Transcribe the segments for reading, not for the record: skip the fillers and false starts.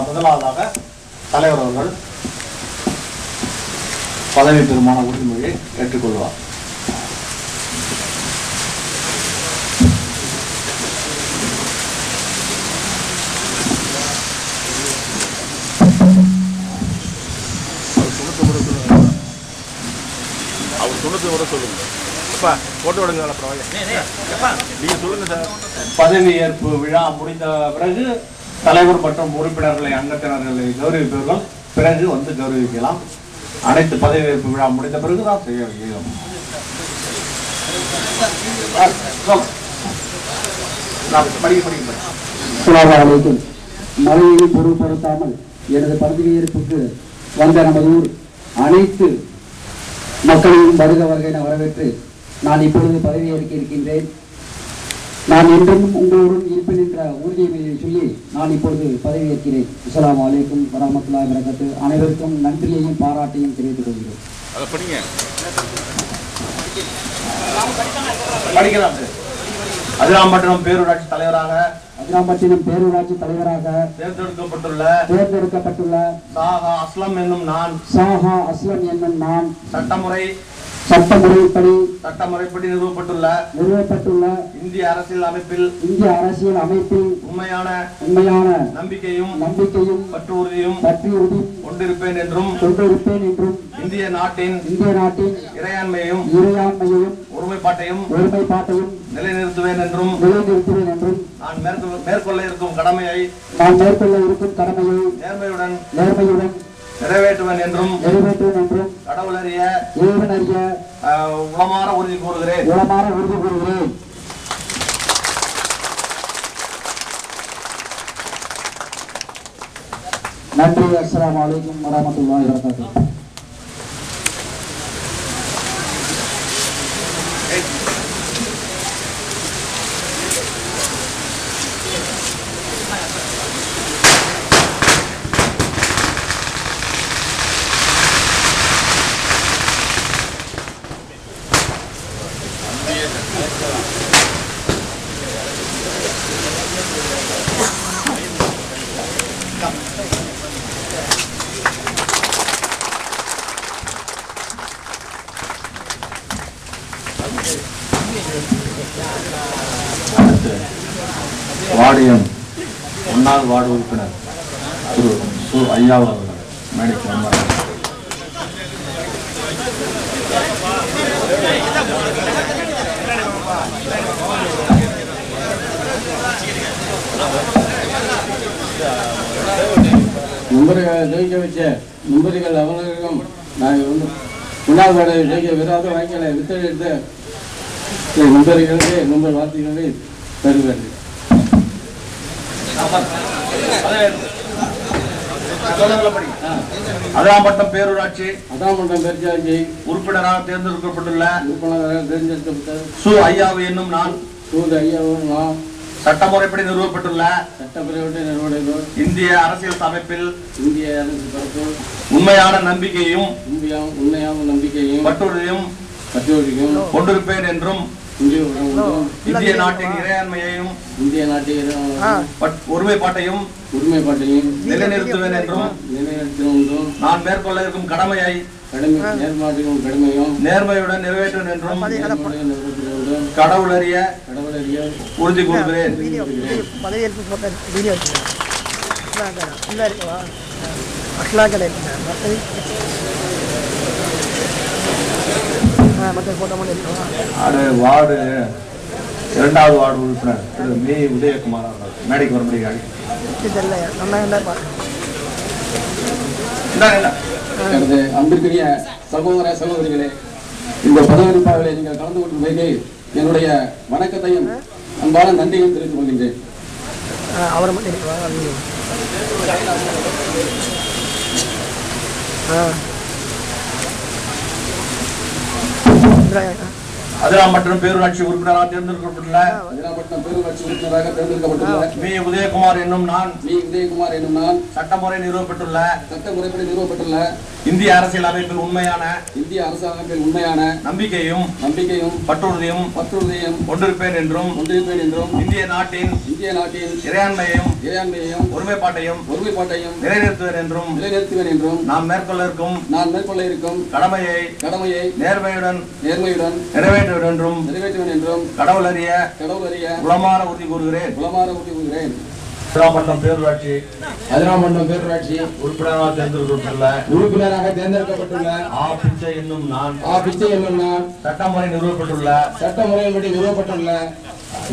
முதலாவதாக தலைவர் அவர்கள் பதவி பெறுமான உறுதிமொழியை ஏற்றுக்கொள்வார். அவர் சொன்னது கூட சொல்லுங்க. போட்டு விடுங்க. நீங்க சொல்லுங்க சார். பதவியேற்பு விழா முடிந்த பிறகு தலைவர் மற்றும் உறுப்பினர்களை அங்கத்தினர்களை கௌரவிப்பவர்கள் பிறகு வந்து கௌரவிக்கலாம். அனைத்து பதவியேற்பு விழா முடிந்த பிறகுதான் செய்ய வேண்டும். மழையை பொருட்படுத்தாமல் எனது பதவியேற்புக்கு வந்த நமது ஊர் அனைத்து மக்களையும் வருக வருக என வரவேற்று நான் இப்பொழுது பதவியேற்க இருக்கின்றேன். நான் என்றும் உங்களுடன் இருப்பேன் என்ற உறுதிமொழியை சொல்லி நான் இப்பொழுது பதவியேற்கிறேன். அஸ்ஸலாமு அலைக்கும் வரஹ்மத்துல்லாஹி வபரகாத்துஹு. அனைவருக்கும் நன்றியையும் பாராட்டையும் தெரிவித்துக் கொள்கிறேன். அதிராம்பட்டினம் பேரூராட்சி தலைவராக தேர்ந்தெடுக்கப்பட்டுள்ள சாஹா அஸ்லம் என்னும் நான் சட்டமுறைப்படி நிறுவப்பட்டுள்ள இந்திய அரசியல் அமைப்பில் உண்மையான நம்பிக்கையும் பற்று உறுதியும் கொண்டிருப்பேன் என்றும் இந்திய நாட்டின் இறையாண்மையும் ஒருமைப்பாட்டையும் நிலைநிறுத்துவேன் என்றும் நான் மேற்கொள்ள இருக்கும் கடமையை நேர்மையுடன் நிறைவேற்றுவேன் என்றும் கடவுளறிய உளமாற உறுதி கூறுகிறேன். நன்றி. அஸ்ஸலாமு அலைக்கும் வரஹ்மத்துல்லாஹி வபரகாத்துஹு. வார்டியம் முன்னாள் வார்டு உறுப்பினர் திரு சு ஐயா அவர்கள் மேடைக்கு வந்தார். ஜெயிக்க வச்ச நண்பர்கள் அவர்களுக்கும் நாங்கள் வந்து முன்னாள் வார்டு ஜெயிக்க விராத வாய்க்கலை வித்தெடுத்த நண்பர்களுக்கு நம்ம வார்த்தைகளை தருவார்கள். அதிராம்பட்டம் பேரூராட்சி உறுப்பினராக தேர்ந்தெடுக்கப்பட்டுள்ள சு ஐயாவு என்னும் நான் சட்டமுறைப்படி நிறுவப்பட்டுள்ள இந்திய அரசியல் அமைப்பில் உண்மையான நம்பிக்கையும் பற்றுறுதியும் கொண்டிருப்பேன் என்றும் இந்திய நாட்டின் இறையாண்மையையும் ஒருமைப்பாட்டையும் நிலைநிறுத்துவேன் என்றும் நான் மேற்கொள்ள இருக்கும் கடமையை நேர்மையுடன் நிறைவேற்றுவேன் என்றும் கடவுளறிய உறுதி கூறுகிறேன். வார்டு இரண்டாவது வார்டு உறுப்பினர் திரு மே உதயகுமார் அவர்கள் மேடைக்கு வரும்படி அன்பிற்குரிய சகோதர சகோதரிகளே, இந்த பதவியேற்பாளர்களை நீங்கள் கலந்து கொள்ளும் வகையில் என்னுடைய வணக்கத்தையும் அன்பான நன்றியையும் தெரிவித்துக் கொள்கின்றேன். அதிராம்பட்டினம் பேரூராட்சி உறுப்பினராக தேர்ந்தெடுக்கப்பட்டுள்ள வி. உதயகுமார் என்னும் நான் சட்டமுறை நிறுவப்பட்டுள்ள இந்திய அரசியல் அமைப்பில் உண்மையான நம்பிக்கையும் பற்றுறுதியும் கொண்டிருப்பேன் என்றும் இந்திய நாட்டின் இறையாண்மையையும் ஒருமைப்பாட்டையும் நிலைநிறுத்துவேன் என்றும் நான் மேற்கொள்ள இருக்கும் கடமையை நேர்மையுடன் நிறைவேற்றுவேன் என்றும் கடவுள் அறிய உளமாற உறுதி கூறுகிறேன். அதிராம்பட்டினம் பேரூராட்சி உறுப்பினராக தேர்ந்தெடுக்கப்பட்டுள்ள ஆ. பிச்சை என்னும் நான் சட்டமுறை நிறுவப்பட்டுள்ள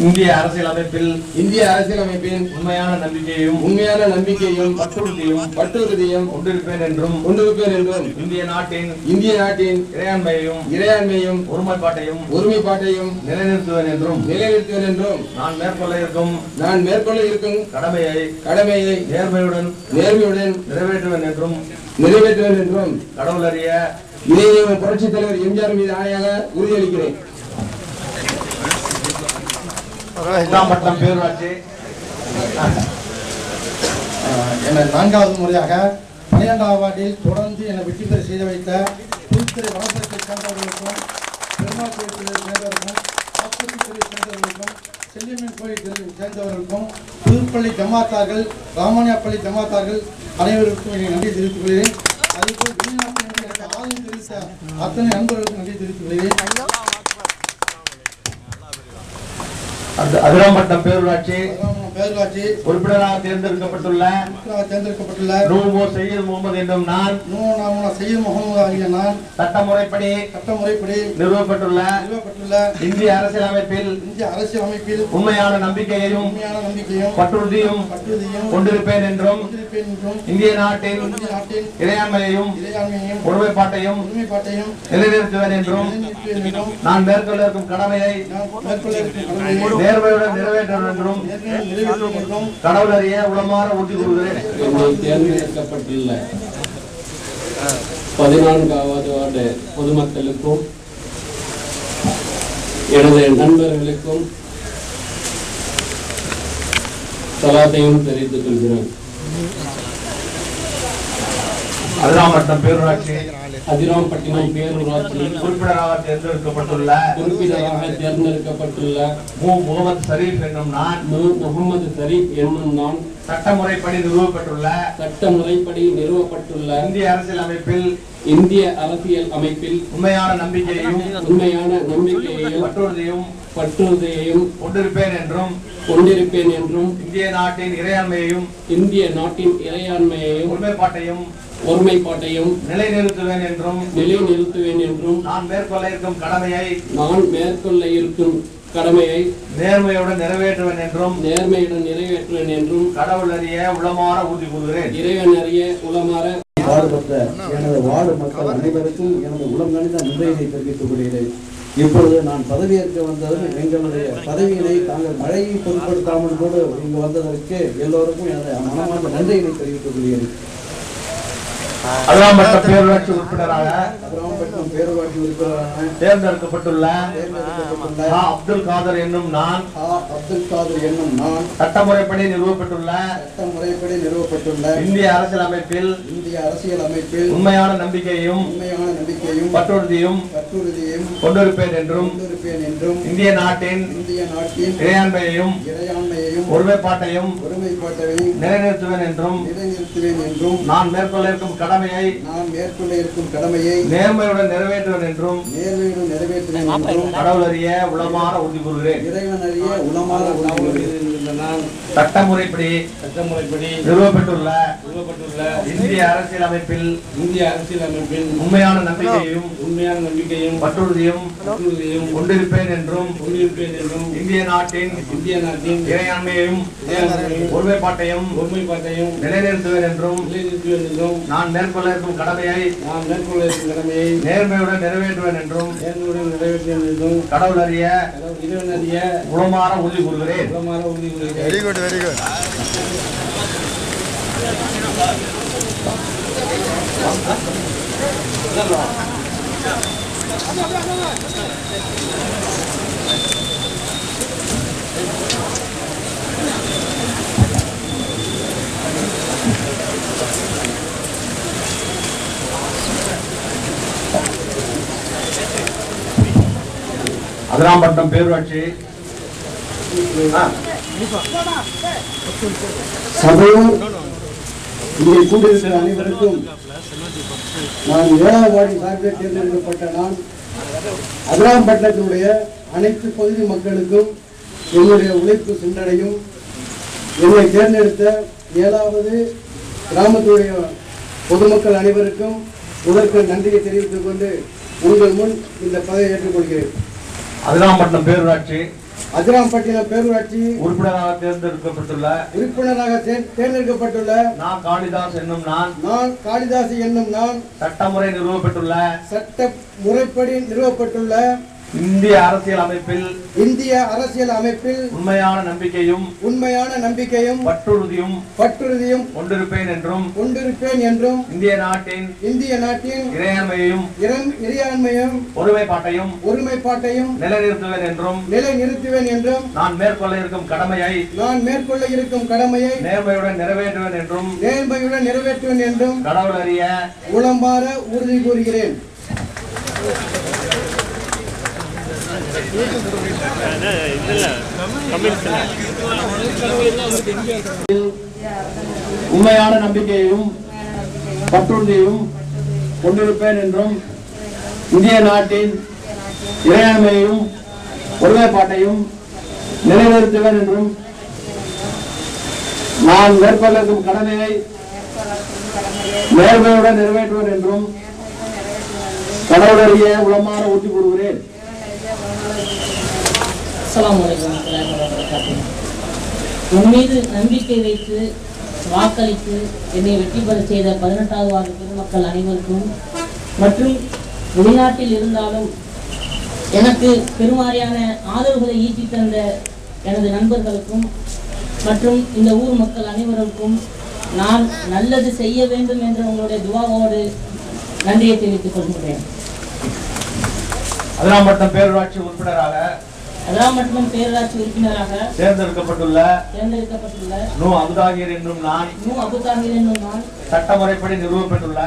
இந்திய அரசியல் அமைப்பில் உண்மையான நம்பிக்கையும் பற்றுறுதியும் கொண்டிருப்பேன் என்றும் இந்திய நாட்டின் இறையாண்மையும் ஒருமைப்பாட்டையும் நிலைநிறுத்துவேன் என்றும் நான் மேற்கொள்ள இருக்கும் கடமையை நேர்மையுடன் நிறைவேற்றுவேன் என்றும் கடவுள் அறிய புரட்சித் தலைவர் எம்ஜிஆர் மீது ஆணையாக உறுதியளிக்கிறேன். அதிராம்பட்டினம் பேரூராட்சி என 4வது முறையாக 12வது வார்டில் தொடர்ந்து என வெற்றி பெற செய்து வைத்த புதுத்துறை வனத்துறை சேர்ந்தவர்களுக்கும் பெருமாள் கோயிலை சேர்ந்தவர்களுக்கும் ஆஸ்பத்திரி சேர்ந்தவர்களுக்கும் செல்லியம்மன் கோயில் சேர்ந்தவர்களுக்கும் புதுப்பள்ளி ஜமாத்தார்கள் ராமனியாப்பள்ளி ஜமாத்தார்கள் அனைவருக்கும் எனக்கு நன்றி தெரிவித்துக் கொள்கிறேன். அதேபோல் வெளிநாட்டில் எனக்கு ஆதரவு தெரிவித்த அத்தனை நண்பர்களுக்கும் நன்றி தெரிவித்துக் கொள்கிறேன். அதிராம்பட்டினம் பேரூராட்சி உறுப்பினராக தேர்ந்தெடுக்கப்பட்டுள்ள சையது முகமது என்னும் நான் சட்டமுறைப்படி நிறுவப்பட்டுள்ள இந்திய அரசியல் அமைப்பில் உண்மையான நம்பிக்கையையும் பற்றுறுதியும் கொண்டிருப்பேன் என்றும் இந்திய நாட்டின் இறையாண்மையையும் ஒருமைப்பாட்டையும் நிலைநிறுத்துவேன் என்றும் நான் மேற்கொள்ள இருக்கும் கடமையை நேர்மையுடன் நிறைவேற்றும் என்றும் கடவுள் அறிய உளமாற உறுதி கூறுகிறேன். தேர்ந்தெடுக்கப்பட்டுள்ள 14வது வார்டு பொதுமக்களுக்கும் எனது நண்பர்களுக்கும் சலாத்தையும் தெரிவித்துக் கொள்கிறேன். அதிராம்பட்டினம் பேரூராட்சி உறுப்பினராக தேர்ந்தெடுக்கப்பட்டுள்ள மு. முகமது ஷரீப் என்னும் நான் சட்டமுறைப்படி நிறுவப்பட்டுள்ள இந்திய அரசியல் அமைப்பில் உண்மையான நம்பிக்கையையும் பற்றுறுதியையும் கொண்டிருப்பேன் என்றும் இந்திய நாட்டின் இறையாண்மையையும் ஒருமைப்பாட்டையும் நிலைநிறுத்துவேன் என்றும் நான் மேற்கொள்ள இருக்கும் கடமையை நேர்மையுடன் நிறைவேற்றுவேன் என்றும் கடவுள் அறிய உளமாற உறுதி கூறுகிறேன். இறைவன் அறிய உளமாற பாடுபட்ட எனது வார்டு மக்கள் அனைவருக்கும் எனது உளம் கணிந்த நன்றியை தெரிவித்துக் கொள்கிறேன். இப்பொழுது நான் பதவியேற்க வந்ததும் எங்களுடைய பதவியினை தாங்கள் மழையை பொருட்படுத்தாமல் கூட இங்கு வந்ததற்கு எல்லோருக்கும் எனது மனமார்ந்த நன்றியை தெரிவித்துக் கொள்கிறேன். அதிராம்பட்டினம் பேரூராட்சி உறுப்பினராக தேர்ந்தெடுக்கப்பட்டுள்ள அப்துல் காதர் என்னும் நான் சட்டமுறைப்படி நிறுவப்பட்டுள்ள இந்திய அரசியல் அமைப்பில் உண்மையான நம்பிக்கையும் பற்றுறுதியும் கொண்டிருப்பேன் என்றும் இந்திய நாட்டின் இறையாண்மையையும் ஒருமைப்பாட்டையும் நிலைநிறுத்துவேன் என்றும் நான் மேற்கொள்ள இருக்கும் கடமையை நேர்மையுடன் நிறைவேற்றுவேன் என்றும் கடவுள் அறிய உளமாற உறுதி கூறுகிறேன். சட்டமுறைப்படி நிறுவப்பட்டுள்ள இந்திய அரசியல் அமைப்பில் உண்மையான நம்பிக்கையும் பற்றுறுதியும் கொண்டிருப்பேன் என்றும் இந்திய நாட்டின் இறையாண்மையையும் ஒருமைப்பாட்டையும் நிலைநிறுத்துவேன் என்றும் நான் மேற்கொள்ள இருக்கும் கடமையை நேர்மையுடன் நிறைவேற்றுவேன் என்றும் கடவுள் அறிய உளமாற உறுதி கூறுகிறேன். Very good very good. Adirampattinam பேரூராட்சி சபையும் இங்கே கூட்டியிருக்கிற அனைவருக்கும் நான் 7ஆம் வார்டு சார்பில் தேர்ந்தெடுக்கப்பட்ட நான் அதிராம்பட்டினத்தினுடைய அனைத்து பகுதி மக்களுக்கும் என்னுடைய உழைப்பு சென்றடையும். என்னை தேர்ந்தெடுத்த 7வது கிராமத்துடைய பொதுமக்கள் அனைவருக்கும் முதற்க நன்றியை தெரிவித்துக் கொண்டு உங்கள் முன் இந்த பதவியை ஏற்றுக்கொள்கிறேன். அதிராம்பட்டினம் பேரூராட்சி உறுப்பினராக தேர்ந்தெடுக்கப்பட்டுள்ள நான் காளிதாஸ் என்னும் நான் சட்ட முறைப்படி நிறுவப்பட்டுள்ள இந்திய அரசியல் அமைப்பில் உண்மையான நம்பிக்கையும் பற்றுறுதியும் கொண்டிருப்பேன் என்றும் இந்திய நாட்டின் இறையாண்மையும் ஒருமைப்பாட்டையும் நிலைநிறுத்துவேன் என்றும் நான் மேற்கொள்ள இருக்கும் கடமையை நேர்மையுடன் நிறைவேற்றுவேன் என்றும் கடவுள் அறிய உளமாற உறுதி கூறுகிறேன். உண்மையான நம்பிக்கையையும் பற்றுறுதியையும் கொண்டிருப்பேன் என்றும் இந்திய நாட்டின் இறையாண்மையையும் ஒருமைப்பாட்டையும் நிலைநிறுத்துவேன் என்றும் நான் மேற்கொள்ள இருக்கும் கடமையை நேர்மையுடன் நிறைவேற்றுவேன் என்றும் கடவுளறிய உளமாற உறுதி கூறுகிறேன். என் மீது நம்பிக்கை வைத்து வாக்களித்து என்னை வெற்றி பெற செய்த 18வது வார்டு பொதுமக்கள் அனைவருக்கும் மற்றும் வெளிநாட்டில் இருந்தாலும் எனக்கு பெருமாறியான ஆதரவுகளை ஈட்டி தந்த எனது நண்பர்களுக்கும் மற்றும் இந்த ஊர் மக்கள் அனைவருக்கும் நான் நல்லது செய்ய வேண்டும் என்ற உங்களுடைய துவாவோடு நன்றியை தெரிவித்துக் கொள்கிறேன். அதிராம்பட்டினம் பேரூராட்சி உறுப்பினராக தேர்ந்தெடுக்கப்பட்டுள்ள நூ அபுதாகிர் என்னும் நான் சட்டமுறைப்படி நிறுவப்பட்டுள்ள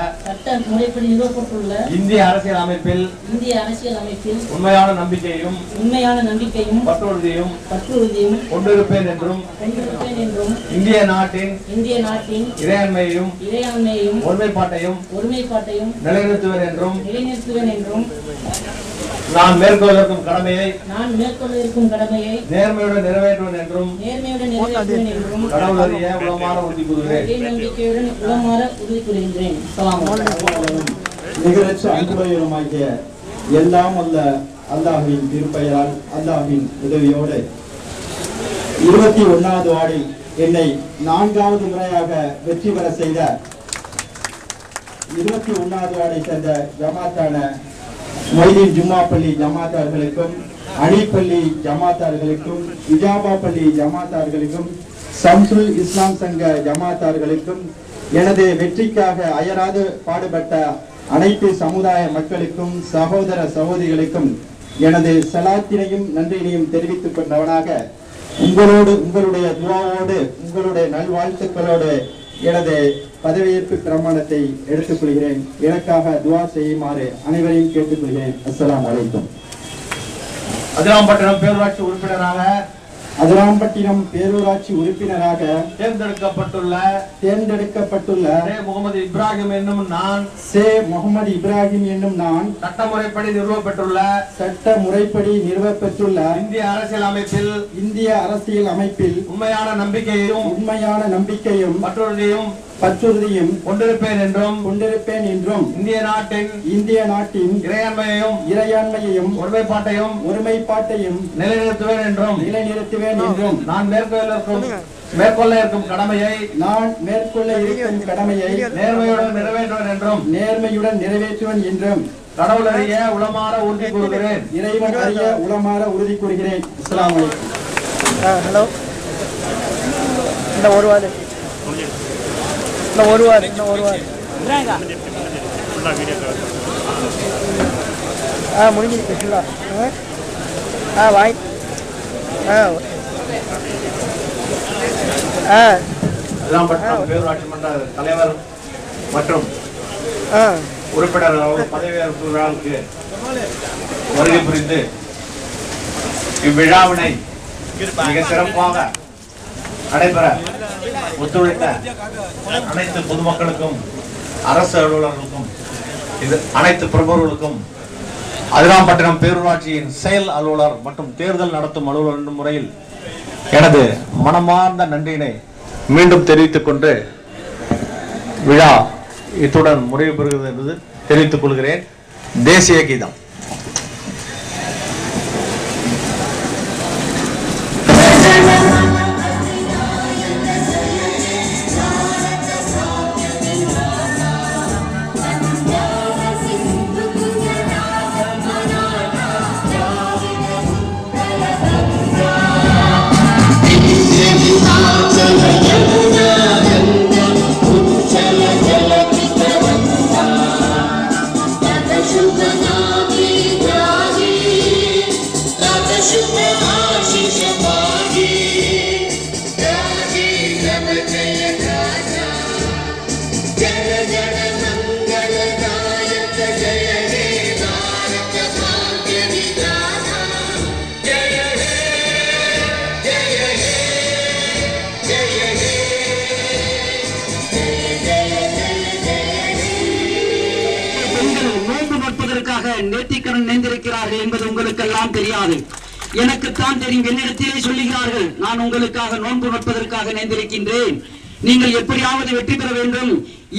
இந்திய அரசியல் அமைப்பில் உண்மையான நம்பிக்கையும் பற்றுறுதியும் கொண்டிருப்பேன் என்றும் இந்திய நாட்டின் இறையாண்மையையும் ஒருமைப்பாட்டையும் நிலைநிறுத்துவேன் என்றும் நான் மேற்கொள்ள இருக்கும் கடமையை நேர்மையுடன் நிறைவேற்றுவேன் என்றும் கடவுள் அறிய உளமாற உறுதி கூறுகிறேன். நிகரற்ற அன்புடையவருமாகிய எல்லாம் அல்ல அல்லாஹ்வின் திருப்பெயரால் அல்லாஹ்வின் உதவியோடு 21வது வார்டில் என்னை 4வது முறையாக வெற்றி பெற செய்த 21வது வார்டை சேர்ந்த ஜமாத்தான மொய்தீன் ஜும்மா பள்ளி ஜமாத்தார்களுக்கும் அணிப்பள்ளி ஜமாத்தார்களுக்கும் இஜாபா பள்ளி ஜமாத்தார்களுக்கும் சம்சுல் இஸ்லாம் சங்க ஜமாத்தார்களுக்கும் எனது வெற்றிக்காக அயராது பாடுபட்ட அனைத்து சமுதாய மக்களுக்கும் சகோதர சகோதரிகளுக்கும் எனது சலாத்தினையும் நன்றியினையும் தெரிவித்துக் கொண்டவனாக உங்களுடைய துவாவோடு உங்களுடைய நல்வாழ்த்துக்களோடு எனது பதவியேற்பு பிரமாணத்தை எடுத்துக் கொள்கிறேன். எனக்காக துவா செய்யுமாறு அனைவரையும் கேட்டுக்கொள்கிறேன். அஸ்ஸலாமு அலைக்கும். அதிராம்பட்டினம் பேரூராட்சி உறுப்பினராக தேர்ந்தெடுக்கப்பட்டுள்ள முகமது இப்ராஹிம் என்னும் நான் சட்டமுறைப்படி நிறுவப்பட்டுள்ள இந்திய அரசியல் அமைப்பில் உண்மையான நம்பிக்கையும் பற்றுறுதியும் கொண்டிருப்பேன் என்றும் இந்திய நாட்டின் இறையாண்மையையும் ஒருமைப்பாட்டையும் நிலைநிறுத்துவேன் என்றும் நான் மேற்கொள்ள இருக்கும் கடமையை நேர்மையுடன் நிறைவேற்றுவேன் என்றும் கடவுள் அறிய உளமாற உறுதி கூறுகிறேன். இறைவன் அறிய உளமாற உறுதி கூறுகிறேன். அஸ்ஸலாமு அலைக்கும். ஹலோ, இந்த ஒரு வார்டு முடிஞ்சிருக்கு ஃபுல்லாக வாய் பேரூராட்சி மன்ற தலைவர் மற்றும் உறுப்பினர் பதவியேற்பு விழாவுக்கு வருகை புரிந்து இவ்விழாவினை மிக சிறப்பாக நடைபெற ஒத்துழைத்த அனைத்து பொதுமக்களுக்கும் அரசு அலுவலர்களுக்கும் அனைத்து பிரபுகளுக்கும் அதிராம்பட்டினம் பேரூராட்சியின் செயல் அலுவலர் மற்றும் தேர்தல் நடத்தும் அலுவலர் என்னும் முறையில் எனது மனமார்ந்த நன்றியினை மீண்டும் தெரிவித்துக் கொண்டு விழா இத்துடன் முடிவு பெறுகிறது என்று தெரிவித்துக் கொள்கிறேன். தேசிய கீதம். நேர்த்திக்கடன் நேர்ந்திருக்கிறார்கள் என்பது உங்களுக்கெல்லாம் தெரியாது. எனக்குத்தான் தெரியும். என்னிடத்திலே சொல்லுகிறார்கள், நான் உங்களுக்காக நோன்பு நோட்பதற்காக நேர்ந்திருக்கின்றேன், நீங்கள் எப்படியாவது வெற்றி பெற வேண்டும்,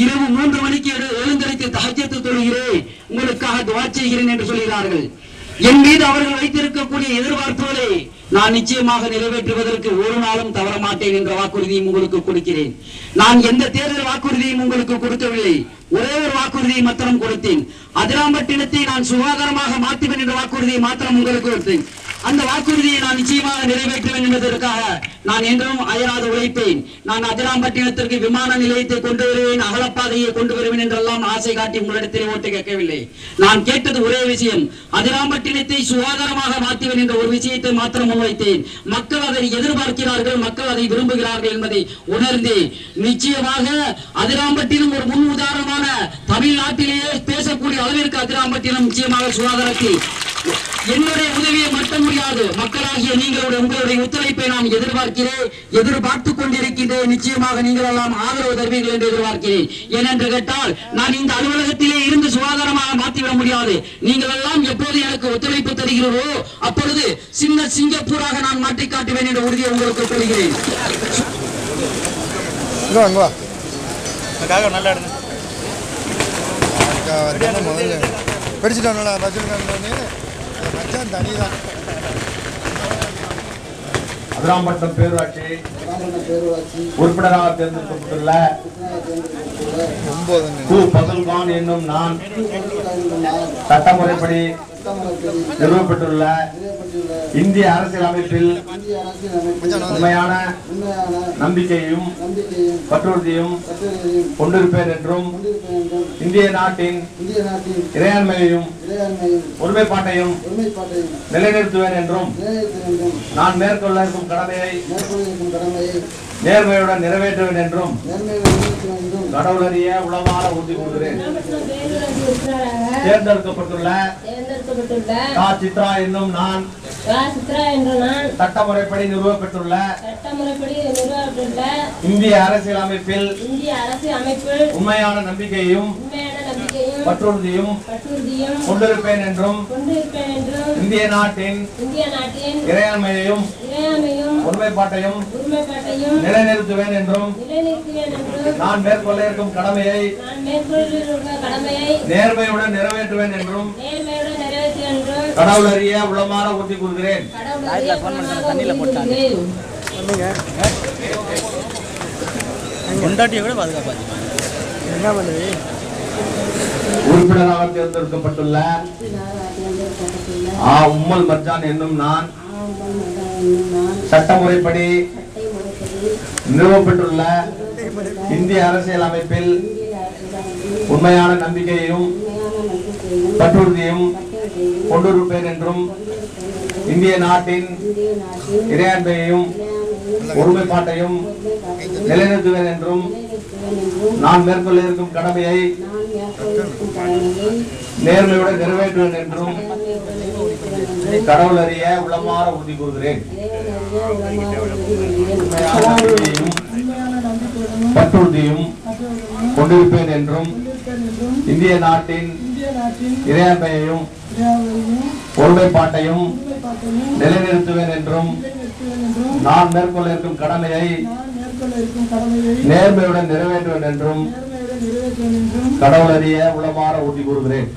இரவு 3 மணிக்கு எழுந்தரித்து தஹஜ்ஜத் தொழுகிறேன், உங்களுக்காக துஆ செய்கிறேன் என்று சொல்கிறார்கள். என் மீது அவர்கள் வைத்திருக்கக்கூடிய எதிர்பார்ப்புகளை நான் நிச்சயமாக நிறைவேற்றுவதற்கு ஒரு நாளும் தவற மாட்டேன் என்ற வாக்குறுதியும் உங்களுக்கு கொடுக்கிறேன். நான் எந்த தேர்தல் வாக்குறுதியும் உங்களுக்கு கொடுக்கவில்லை. ஒரே ஒரு வாக்குறுதியை மாத்திரம் கொடுத்தேன். அதிராம்பட்டினத்தை நான் சுகாதாரமாக மாற்றுவேன் என்ற வாக்குறுதியை மாத்திரம் உங்களுக்கு கொடுத்தேன். அந்த வாக்குறுதியை நான் நிச்சயமாக நிறைவேற்றுவேன் என்பதற்காக நான் என்றும் அயராது உழைப்பேன். நான் அதிராம்பட்டினத்திற்கு விமான நிலையத்தை கொண்டு வருவேன், அகலப்பாதையை கொண்டு வருவேன் என்றெல்லாம் ஆசை காட்டி உங்களிடத்திலே ஓட்டு கேட்கவில்லை. நான் கேட்டது ஒரே விஷயம், அதிராம்பட்டினத்தை சுகாதாரமாக மாற்றுவேன் என்ற ஒரு விஷயத்தை மாத்திரம் முன்வைத்தேன். மக்கள் அதை எதிர்பார்க்கிறார்கள், மக்கள் அதை விரும்புகிறார்கள் என்பதை உணர்ந்து நிச்சயமாக அதிராம்பட்டினம் ஒரு முன் உதாரணமான தமிழ்நாட்டிலேயே பேசக்கூடிய அளவிற்கு அதிராம்பட்டினம் நிச்சயமாக சுகாதாரத்தில் என்னுடைய உதவியை மட்டும் முடியாது. மக்களாகிய உங்களுடைய ஒத்துழைப்பை நான் எதிர்பார்த்துக் கொண்டிருக்கின்றேன். நிச்சயமாக நீங்கள் எல்லாம் ஆதரவு தருவீர்கள் என்று எதிர்பார்க்கிறேன். ஏனென்று கேட்டால் நான் இந்த அலுவலகத்திலே இருந்து சுகாதாரமாக மாற்றிவிட முடியாது. நீங்கள் எல்லாம் எப்போது எனக்கு ஒத்துழைப்பு தருகிறோ அப்பொழுது சின்ன சிங்கப்பூராக நான் மாற்றி காட்டுவேன் என்ற உறுதியை உங்களுக்கு கூறுகிறேன். அதிராம்பட்டினம் பேரூராட்சி உறுப்பினராக தேர்ந்தெடுக்கப்பட்டுள்ள பதுல்கான் என்னும் நான் சட்டமுறைப்படி நிறுவப்பட்டுள்ள இந்திய அரசியல் அமைப்பில் உண்மையான நம்பிக்கையும் பற்றுறுதியும் கொண்டிருப்பேன் என்றும் இந்திய நாட்டின் இறையாண்மையையும் ஒருமைப்பாட்டையும் நிலைநிறுத்துவேன் என்றும் நான் மேற்கொள்ள இருக்கும் கடமையை நேர்மையுடன் நிறைவேற்றுவேன் என்றும் கடவுளறிய உளமாற உறுதி கூறுகிறேன். தேர்ந்தெடுக்கப்பட்டுள்ள சித்ரா என்னும் நான் சட்டமுறைப்படி நிறுவப்பட்டுள்ள இந்திய அரசியல் அமைப்பில் உண்மையான நம்பிக்கையும் பற்றுறுதியும் கொண்டிருப்பேன் என்றும் இந்திய நாட்டின் இறையாண்மையையும் ஒருமைப்பாட்டையும் நிலைநிறுத்துவேன் என்றும் நான் மேற்கொள்ள இருக்கும் கடமையை நேர்மையுடன் நிறைவேற்றுவேன் என்றும் கடவுளறிய உளமாற உறுதி கூறுகிறேன். உறுப்பினராக தேர்ந்தெடுக்கப்பட்டுள்ள உம்மல் மர்ஜான் என்னும் நான் சட்டமுறைப்படி நிறுவப்பட்டுள்ள இந்திய அரசியல் அமைப்பில் உண்மையான நம்பிக்கையையும் பற்றுறுதியும் கொண்டிருப்பேன் என்றும் இந்திய நாட்டின் இறையாண்மையையும் ஒருமைப்பாட்டையும் நிலைநிறுத்துவேன் என்றும் நான் மேற்கொள்ள இருக்கும் கடமையை நேர்மையுடன் நிறைவேற்றுவேன் என்றும் கடவுள் அறிய உளமாற உறுதி கூறுகிறேன். பற்றுறுதியும் கொண்டிருப்பேன் என்றும் இந்திய நாட்டின் இறையாண்மையையும் ஒருமைப்பாட்டையும் நிலைநிறுத்துவேன் என்றும் நான் மேற்கொள்ள இருக்கும் கடமையை நேர்மையுடன் நிறைவேற்றுவேன் என்றும் கடவுள் அறிய உளமாற உறுதி கூறுகிறேன்.